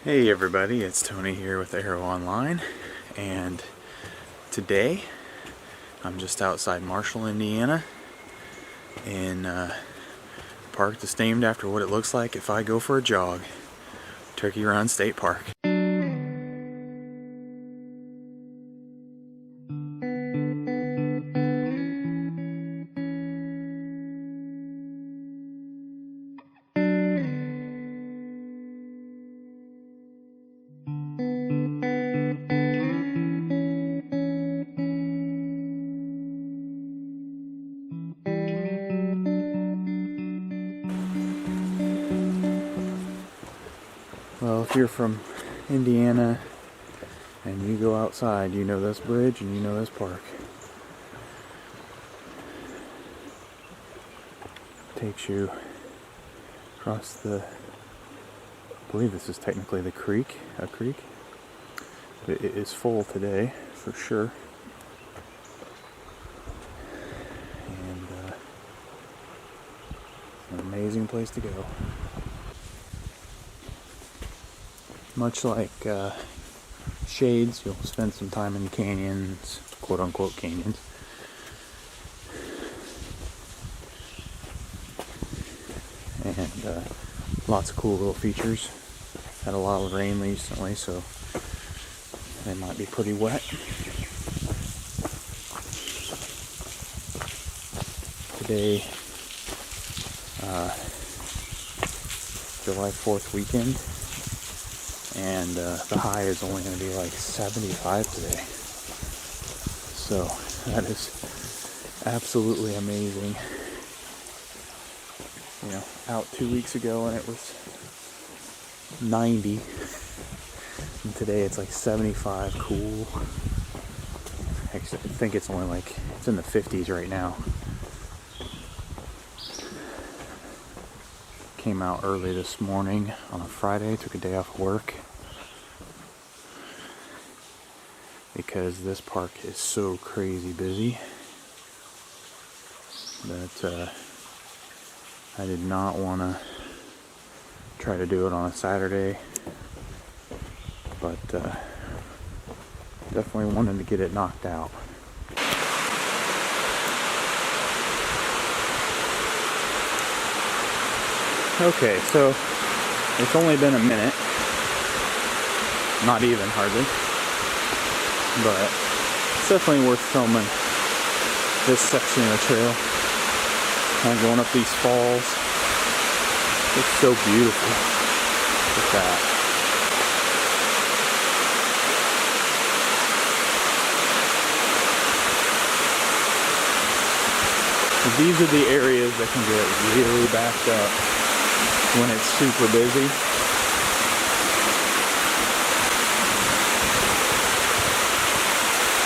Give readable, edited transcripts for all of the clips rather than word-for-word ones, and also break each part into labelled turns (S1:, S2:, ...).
S1: Hey everybody, it's Tony here with ARO-Online, and today I'm just outside Marshall, Indiana, in a park that's named after what it looks like if I go for a jog, Turkey Run State Park. Well, if you're from Indiana and you go outside, you know this bridge and you know this park. Takes you across the, I believe this is technically the creek, a creek. But it is full today, for sure. And it's an amazing place to go. Much like Shades, you'll spend some time in canyons, quote-unquote canyons. And lots of cool little features. Had a lot of rain recently, so they might be pretty wet. Today, July 4th weekend. And the high is only going to be like 75 today. So that is absolutely amazing. You know, out 2 weeks ago and it was 90. And today it's like 75, cool. Actually, I think it's only like, it's in the 50s right now. Came out early this morning on a Friday, took a day off work because this park is so crazy busy that I did not want to try to do it on a Saturday, but definitely wanted to get it knocked out. Okay, so it's only been a minute, not even hardly, but it's definitely worth filming this section of the trail. Kind of going up these falls. It's so beautiful. Look at that. These are the areas that can get really backed up when it's super busy.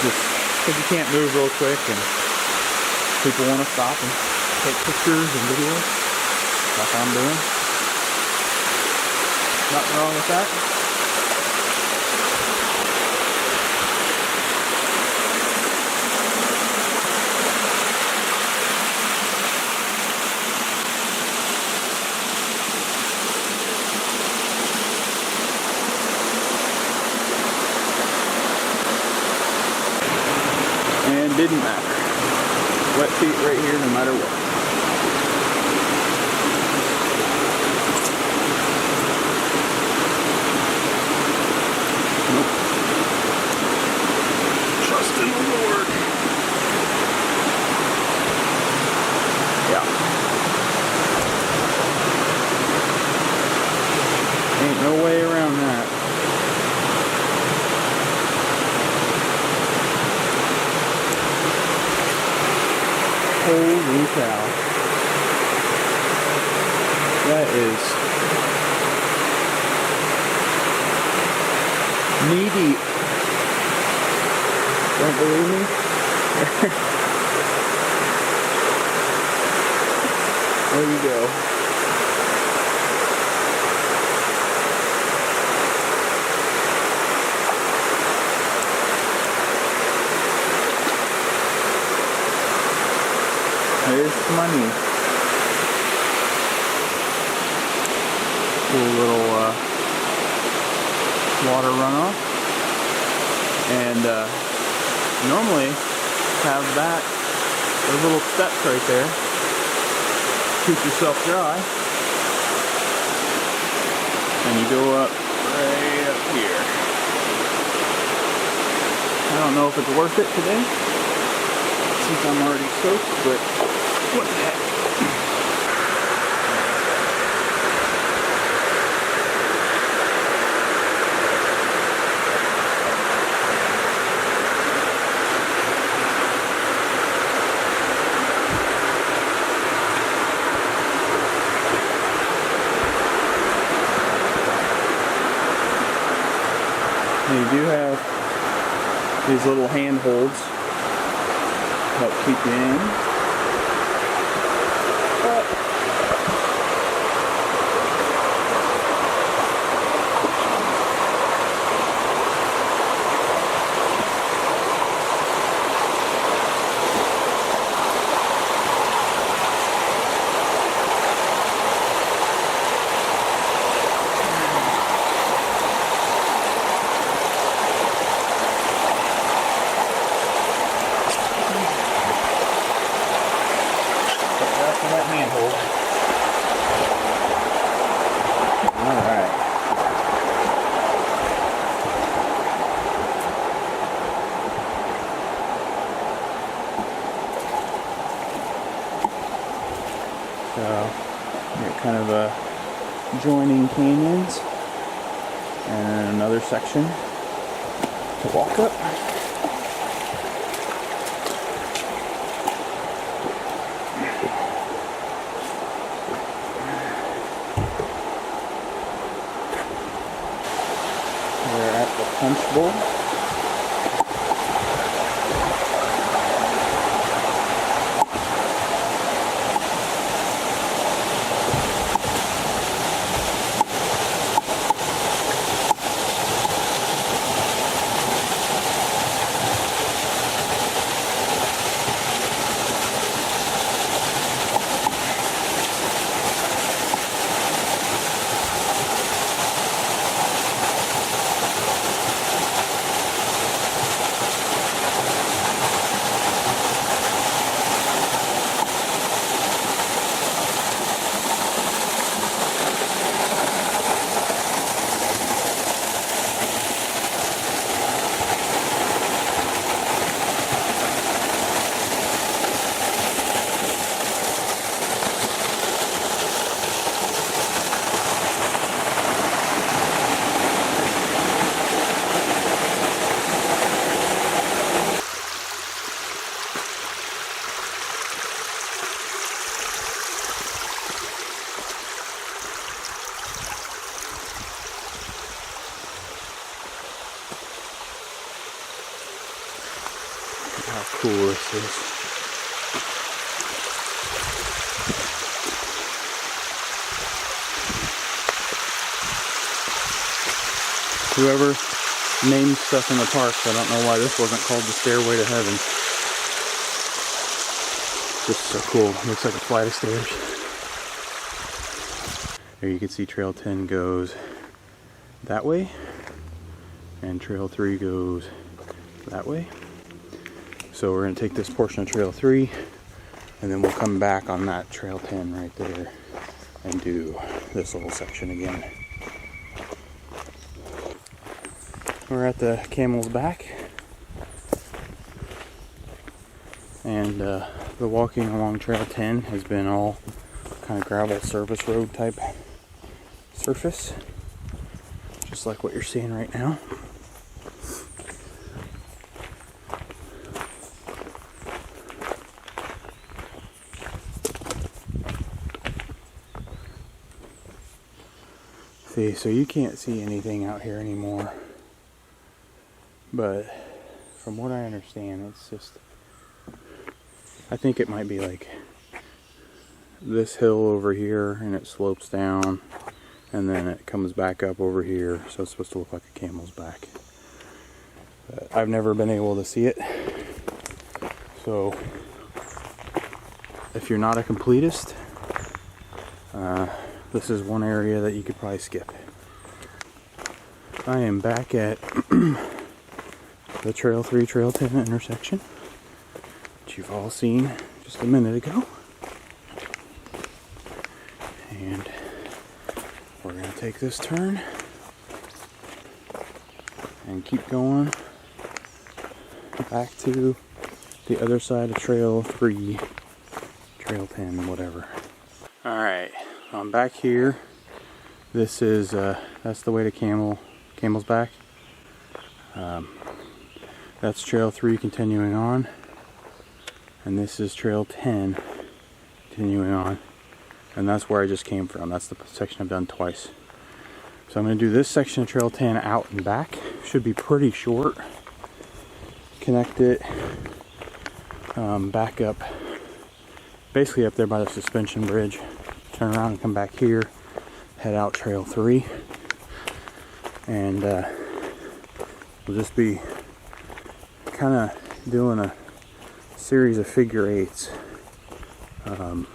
S1: Just because you can't move real quick and people want to stop and take pictures and videos like I'm doing. Nothing wrong with that. And didn't matter. Wet feet right here no matter what. Nope. Trust in the Lord. Yeah. Ain't no way around that. Holy cow. That is knee deep. Don't believe me? There you go. There's money. Cool little water runoff. And normally have that, those little steps right there, keep yourself dry. And you go up right up here. I don't know if it's worth it today, since I'm already soaked, but what the heck. And you do have these little handholds to help keep you in. That handhold. Alright. So, you're kind of joining canyons and another section to walk up. We're at the Punch Bowl. How cool this is. Whoever named stuff in the parks, I don't know why this wasn't called the Stairway to Heaven. Just so cool. Looks like a flight of stairs. There you can see Trail 10 goes that way, and Trail 3 goes that way. So we're going to take this portion of Trail 3, and then we'll come back on that Trail 10 right there and do this little section again. We're at the Camel's Back, and the walking along Trail 10 has been all kind of gravel service road type surface, just like what you're seeing right now. See, so you can't see anything out here anymore, but from what I understand, it's just, I think it might be like this hill over here, and it slopes down, and then it comes back up over here, so it's supposed to look like a camel's back. But I've never been able to see it, so if you're not a completist, this is one area that you could probably skip. I am back at the Trail 3, Trail 10 intersection, which you've all seen just a minute ago. And we're going to take this turn and keep going back to the other side of Trail 3, Trail 10, whatever. Alright, I'm back here. This is, that's the way to Camel's Back. That's Trail 3 continuing on. And this is Trail 10 continuing on. And that's where I just came from. That's the section I've done twice. So I'm going to do this section of Trail 10 out and back. Should be pretty short. Connect it back up, basically up there by the suspension bridge. Turn around and come back here. Head out Trail 3. And we'll just be kind of doing a series of figure eights to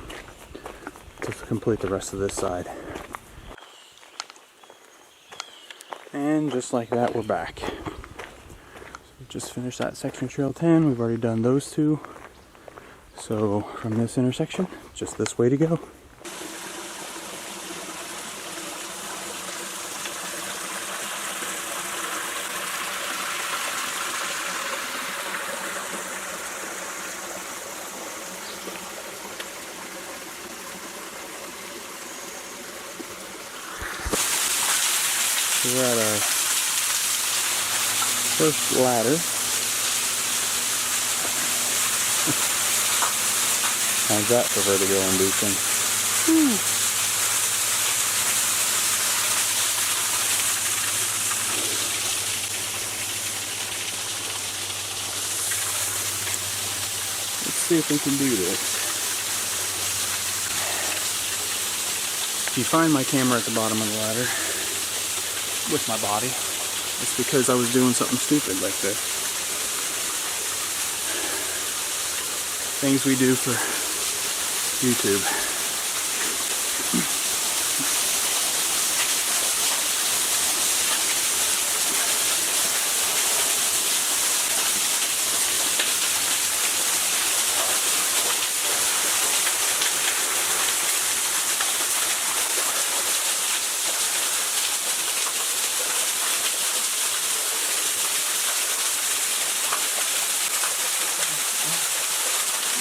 S1: complete the rest of this side. And just like that, we're back. So we just finished that section of Trail 10. We've already done those two. So from this intersection, just this way to go. We're at our first ladder. How's that for vertigo inducing? Let's see if we can do this. If you find my camera at the bottom of the ladder, with my body, it's because I was doing something stupid like this. Things we do for YouTube.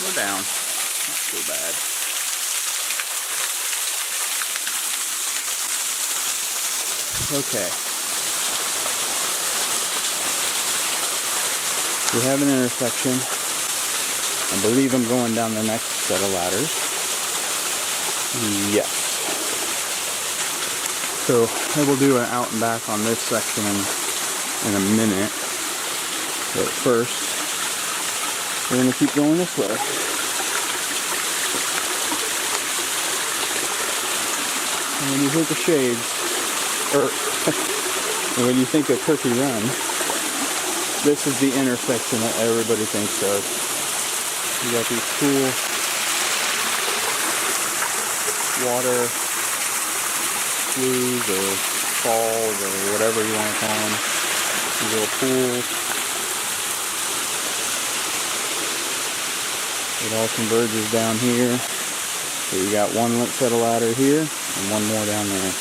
S1: We're down. Not too bad. Okay. We have an intersection. I believe I'm going down the next set of ladders. Yes. So I will do an out and back on this section in a minute. But first, we're going to keep going this way. And when you think of shades, or when you think of Turkey Run, this is the intersection that everybody thinks of. You got these cool water sloughs or falls or whatever you want to call them. These little pools. It all converges down here. So you got one set of ladder here and one more down there.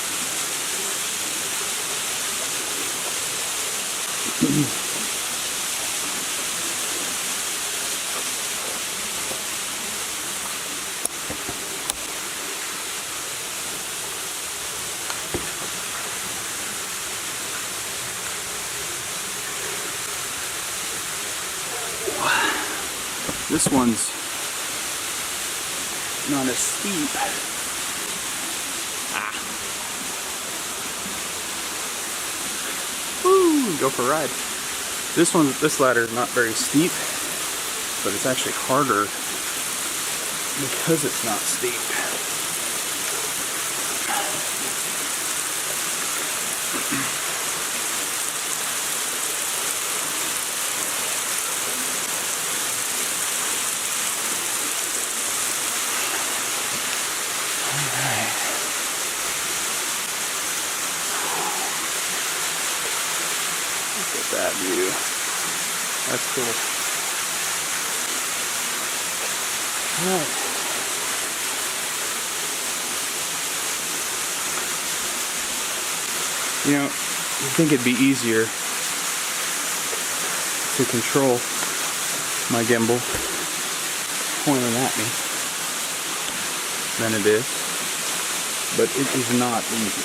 S1: This one's not as steep. Woo! Go for a ride. This ladder is not very steep, but it's actually harder because it's not steep. Get that view. That's cool. Alright. You know, you'd think it'd be easier to control my gimbal pointing at me than it is, but it is not easy.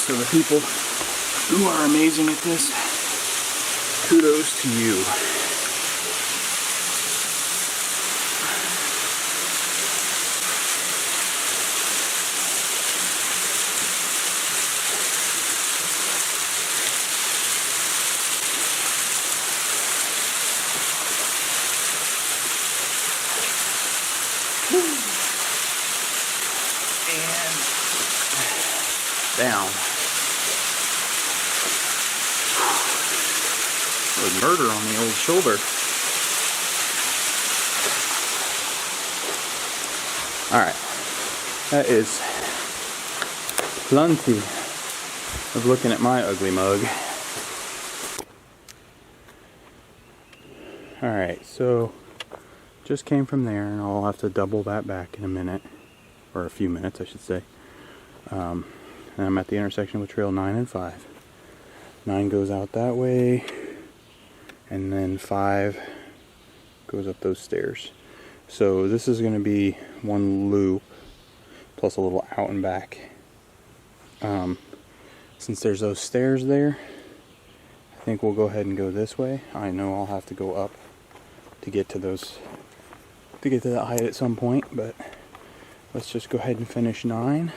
S1: So the people who are amazing at this, kudos to you. And down. With murder on the old shoulder. Alright. That is plenty of looking at my ugly mug. Alright, so just came from there, and I'll have to double that back in a minute, or a few minutes I should say. And I'm at the intersection with trail 9 and 5. 9 goes out that way, and then 5 goes up those stairs. So this is going to be one loop plus a little out and back. Since there's those stairs there, I think we'll go ahead and go this way. I know I'll have to go up to get to those, to get to that height at some point, but let's just go ahead and finish 9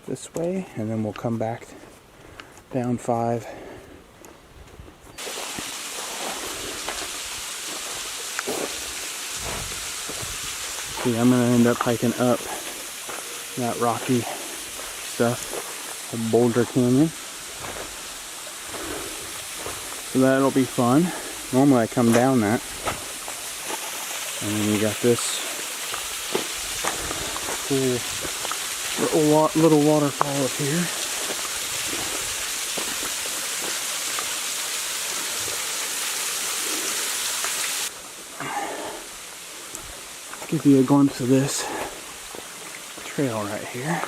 S1: this way, and then we'll come back down 5. See, I'm going to end up hiking up that rocky stuff, the Boulder Canyon. So that'll be fun. Normally I come down that. And then you got this cool little waterfall up here. Give you a glimpse of this trail right here.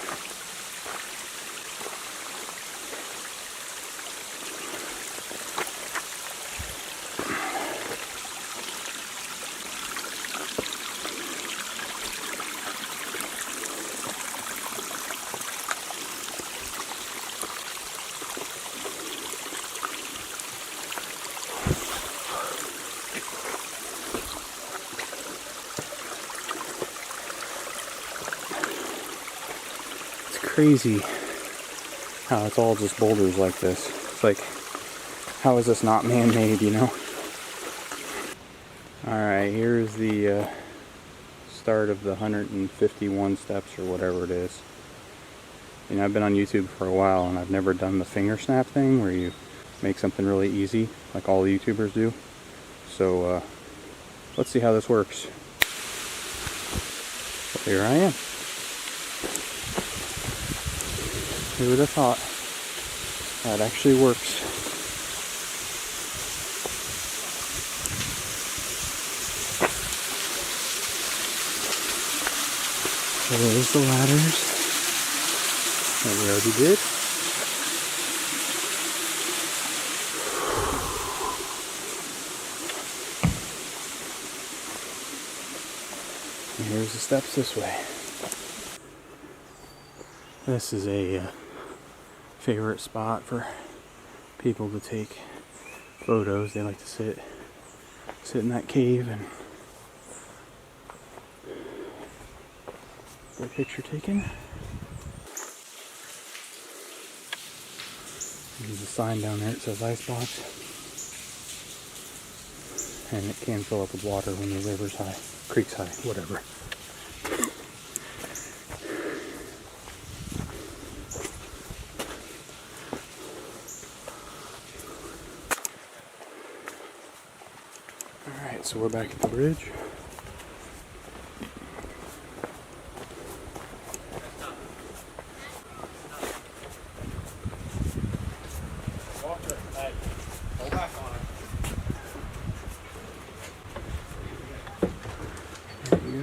S1: Crazy how it's all just boulders like this. It's like, how is this not man-made, you know? Alright, here's the start of the 151 steps or whatever it is. You know, I've been on YouTube for a while and I've never done the finger snap thing where you make something really easy like all the YouTubers do. So let's see how this works. So here I am. Who would have thought that actually works? So there's the ladders that we already did. And here's the steps this way. This is a favorite spot for people to take photos. They like to sit in that cave and get a picture taken. There's a sign down there that says icebox, and it can fill up with water when the river's high, creek's high, whatever. So we're back at the bridge.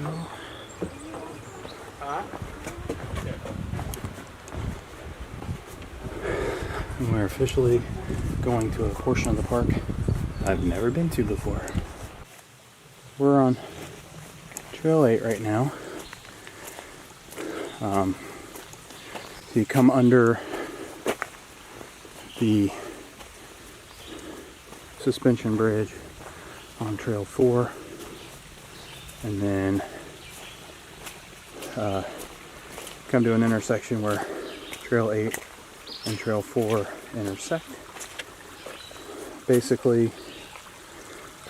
S1: go. And we're officially going to a portion of the park I've never been to before. We're on Trail 8 right now. So you come under the suspension bridge on Trail 4, and then come to an intersection where Trail 8 and Trail 4 intersect. Basically,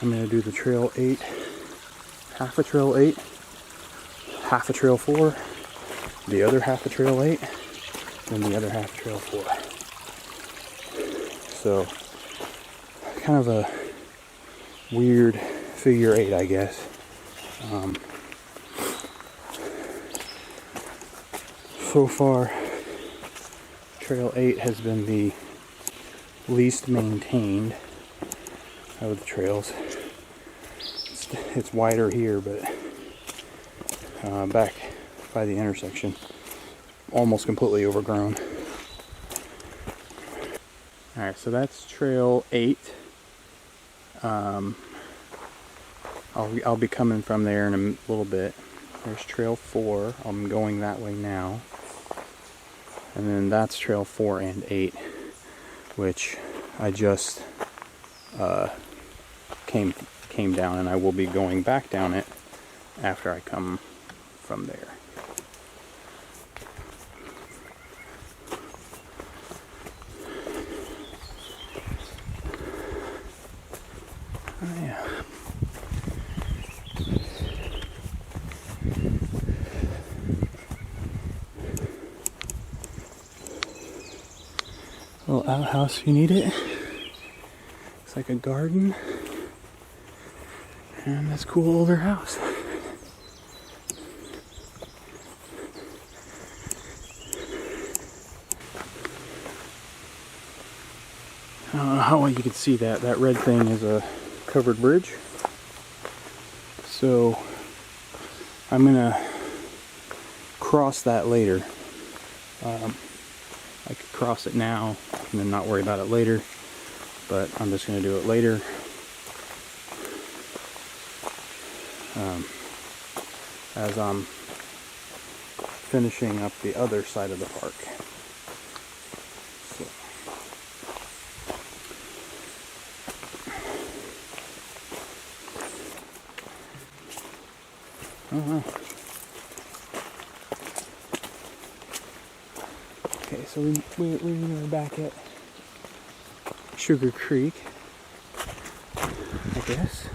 S1: I'm going to do the Trail 8, half of Trail 8, half of Trail 4, the other half of Trail 8, and the other half of Trail 4. So, kind of a weird figure 8, I guess. So far, Trail 8 has been the least maintained of the trails. It's wider here, but back by the intersection, almost completely overgrown. Alright, so that's Trail 8. I'll be coming from there in a little bit. There's Trail 4. I'm going that way now. And then that's Trail 4 and 8, which I just came down, and I will be going back down it after I come from there. Oh, yeah. Little outhouse if you need it. It's like a garden. And this cool older house. I don't know how well you can see that. That red thing is a covered bridge. So I'm gonna cross that later. I could cross it now and then not worry about it later, but I'm just going to do it later. As I'm finishing up the other side of the park. So. Oh, wow. Okay, so we were back at Sugar Creek, I guess.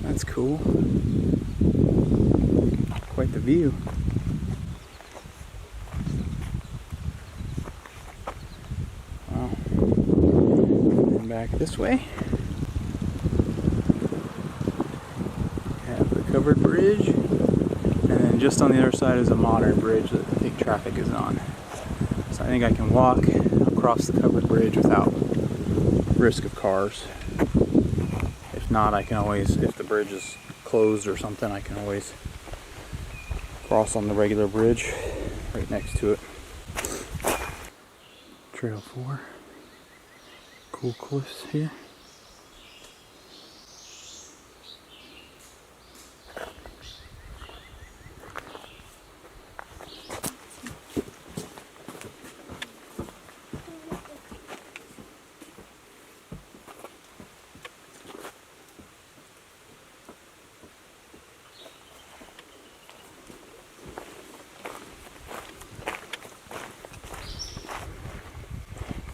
S1: That's cool. Quite the view. Wow. And back this way. Have the covered bridge. And then just on the other side is a modern bridge that I think traffic is on. So I think I can walk across the covered bridge without risk of cars. If not, I can always, if the bridge is closed or something, I can always cross on the regular bridge right next to it. Trail 4. Cool cliffs here.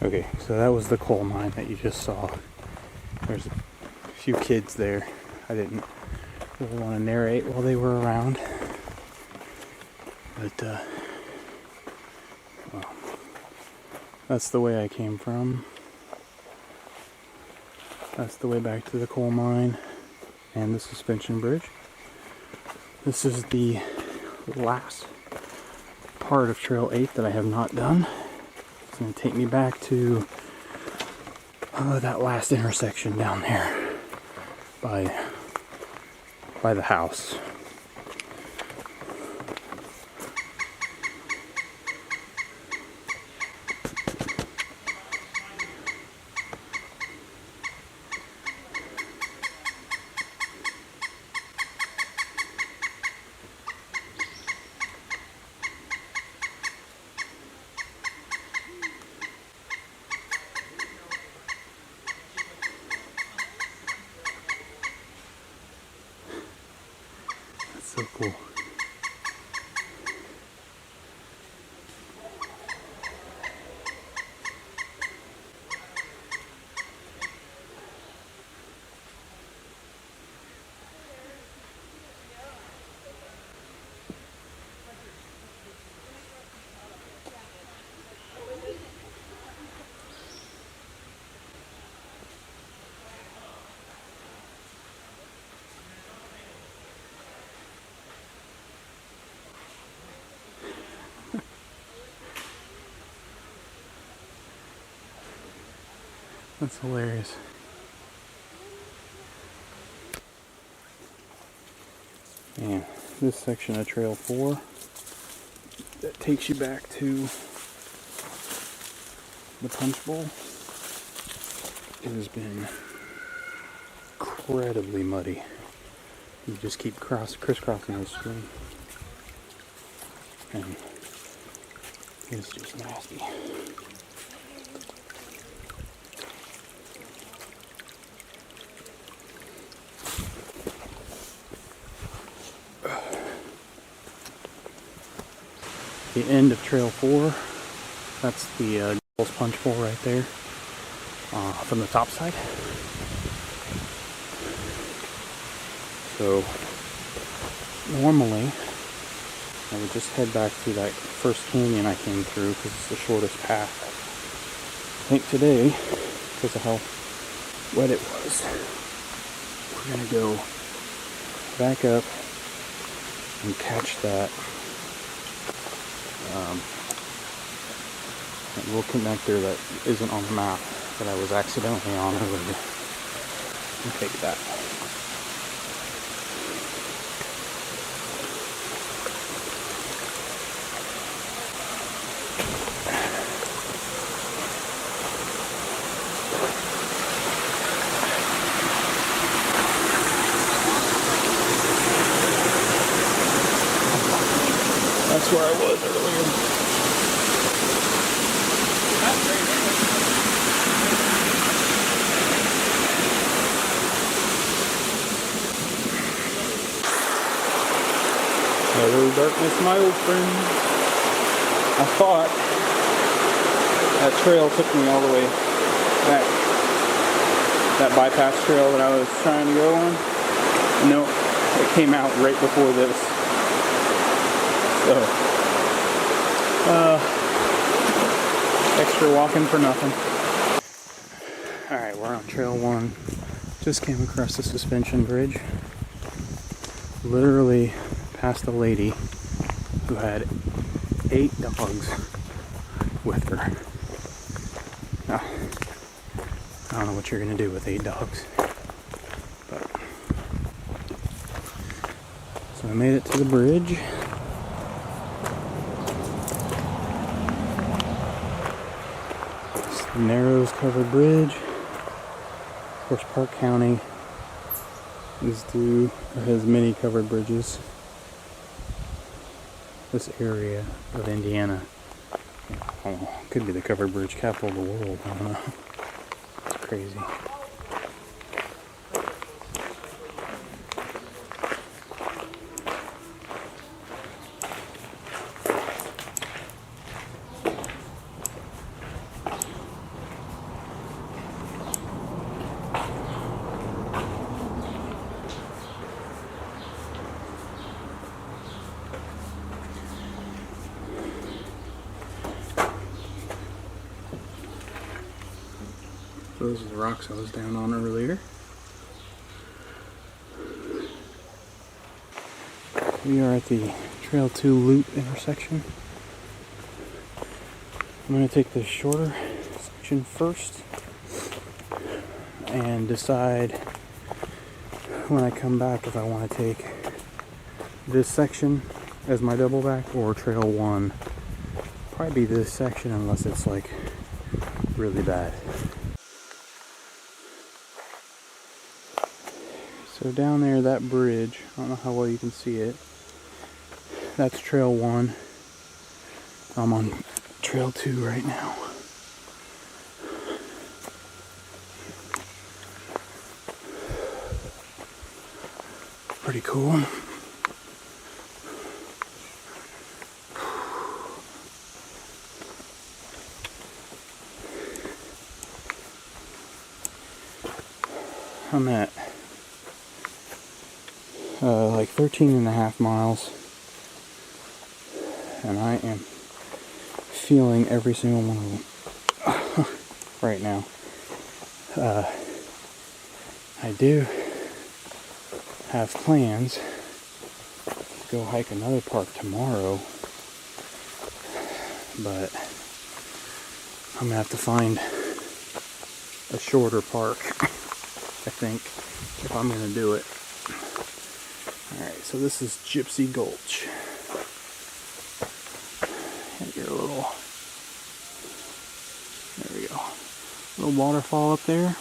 S1: Okay, so that was the coal mine that you just saw. There's a few kids there. I didn't really want to narrate while they were around. But, well, that's the way I came from. That's the way back to the coal mine and the suspension bridge. This is the last part of Trail 8 that I have not done. It's going to take me back to that last intersection down there by the house. So cool. That's hilarious. And this section of Trail 4 that takes you back to the Punch Bowl has been incredibly muddy. You just keep crisscrossing this stream, and it's just nasty. The end of Trail 4, that's the Girls Punch Bowl right there, from the top side. So normally I would just head back through that first canyon I came through because it's the shortest path. I think today, because of how wet it was, we're going to go back up and catch that little connector that isn't on the map that I was accidentally on earlier, and take that. That's where I was earlier. Hello, darkness, my old friend. I thought that trail took me all the way back. That bypass trail that I was trying to go on. No, it came out right before this. So, extra walking for nothing. Alright, we're on Trail 1. Just came across the suspension bridge. Literally passed a lady who had 8 dogs with her. Now, I don't know what you're going to do with 8 dogs. But, so I made it to the bridge. It's the Narrows covered bridge. Of course, Park County has many covered bridges. This area of Indiana, could be the covered bridge capital of the world. I don't know. It's crazy. Those are the rocks I was down on earlier. We are at the Trail 2 loop intersection. I'm going to take the shorter section first. and decide when I come back if I want to take this section as my double back or trail 1. Probably be this section unless it's like really bad. So down there, that bridge, I don't know how well you can see it, that's trail 1. I'm on trail 2 right now. Pretty cool. I'm at like 13.5 miles, and I am feeling every single one of them right now. I do have plans to go hike another park tomorrow, but I'm gonna have to find a shorter park, I think, if I'm gonna do it. Alright, so this is Gypsy Gulch. Get a little, there we go, little waterfall up there.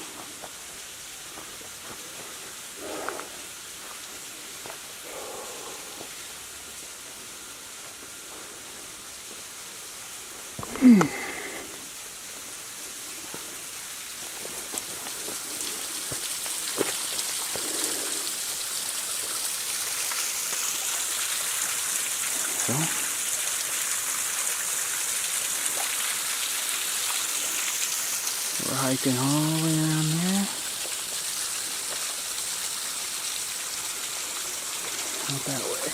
S1: So, we're hiking all the way around there. Out that way.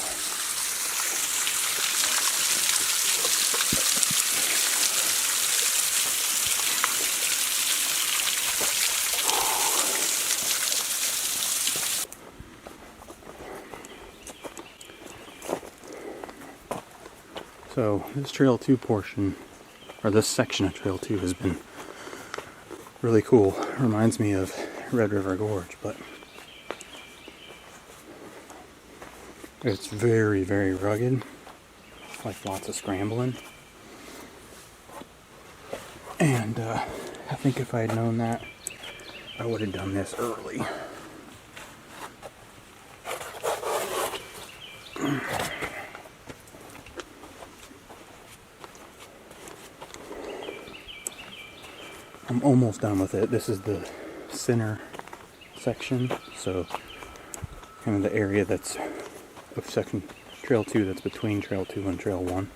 S1: So this Trail 2 portion, or this section of Trail 2 has been really cool. Reminds me of Red River Gorge, but it's very, very rugged, like lots of scrambling. And I think if I had known that, I would have done this early. I'm almost done with it. This is the center section, so kind of the area that's of section Trail 2 that's between Trail 2 and Trail 1.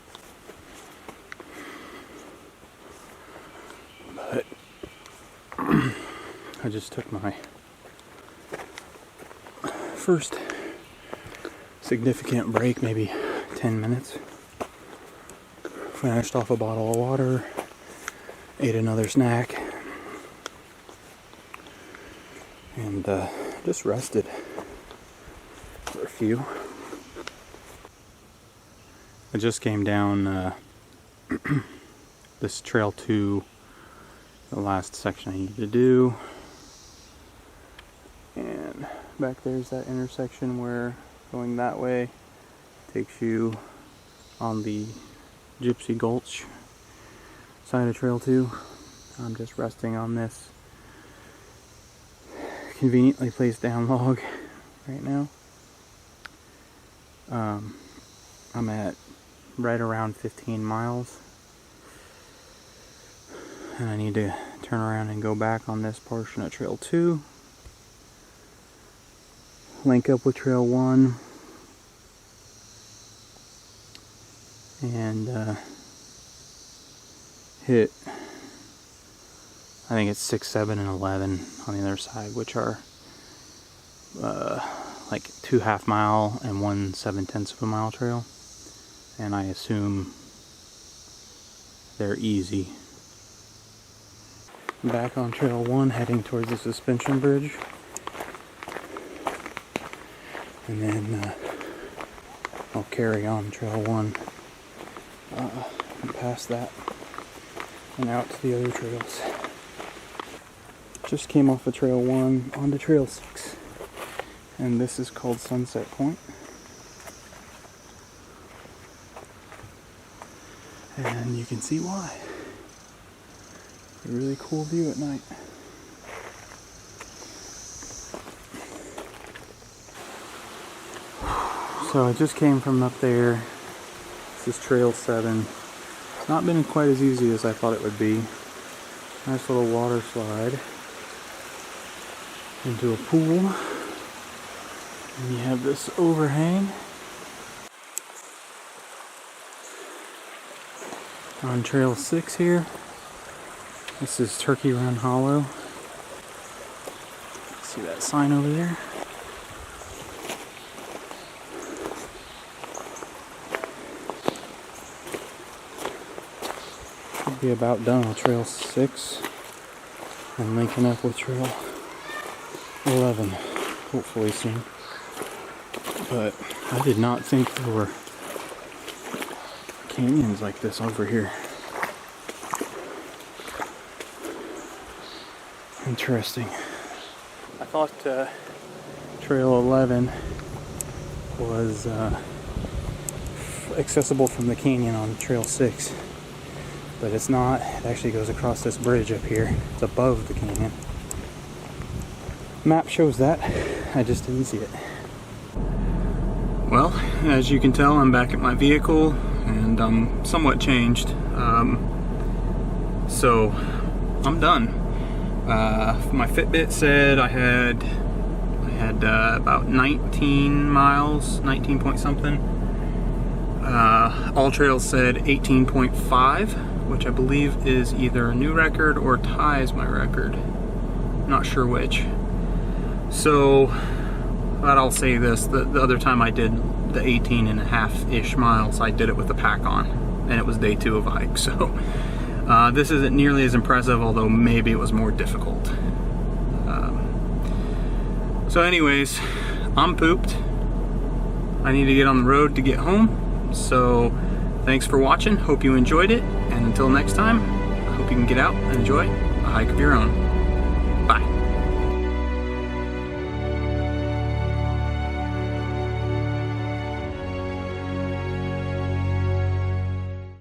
S1: But I just took my first significant break, maybe 10 minutes. Finished off a bottle of water, ate another snack, and just rested for a few. I just came down this Trail 2, the last section I needed to do, and back there's that intersection where going that way takes you on the Gypsy Gulch side of Trail 2. I'm just resting on this conveniently placed down log right now. I'm at right around 15 miles, and I need to turn around and go back on this portion of Trail 2, link up with Trail 1, and hit, I think it's 6, 7, and 11 on the other side, which are like 2 half-mile and 1 7/10 of a mile trail, and I assume they're easy. Back on Trail 1, heading towards the suspension bridge, and then I'll carry on Trail 1 and past that and out to the other trails. Just came off of Trail 1 onto Trail 6. And this is called Sunset Point. And you can see why. A really cool view at night. So I just came from up there. This is Trail 7. It's not been quite as easy as I thought it would be. Nice little water slide into a pool. And you have this overhang. On Trail 6 here. This is Turkey Run Hollow. See that sign over there? Should be about done with Trail 6 and linking up with Trail 11 hopefully soon. But I did not think there were canyons like this over here. Interesting. I thought Trail 11 was accessible from the canyon on Trail 6, but it's not. It actually goes across this bridge up here. It's above the canyon. Map shows that. I just didn't see it. Well, as you can tell, I'm back at my vehicle and I'm somewhat changed. So I'm done. My Fitbit said I had about 19 miles, 19 point something. All Trails said 18.5, which I believe is either a new record or ties my record. Not sure which. So, but I'll say this, the other time I did the 18.5-ish miles, I did it with a pack on, and it was day 2 of a hike, so this isn't nearly as impressive, although maybe it was more difficult. So anyways, I'm pooped. I need to get on the road to get home, so thanks for watching, hope you enjoyed it, and until next time, I hope you can get out and enjoy a hike of your own. Bye.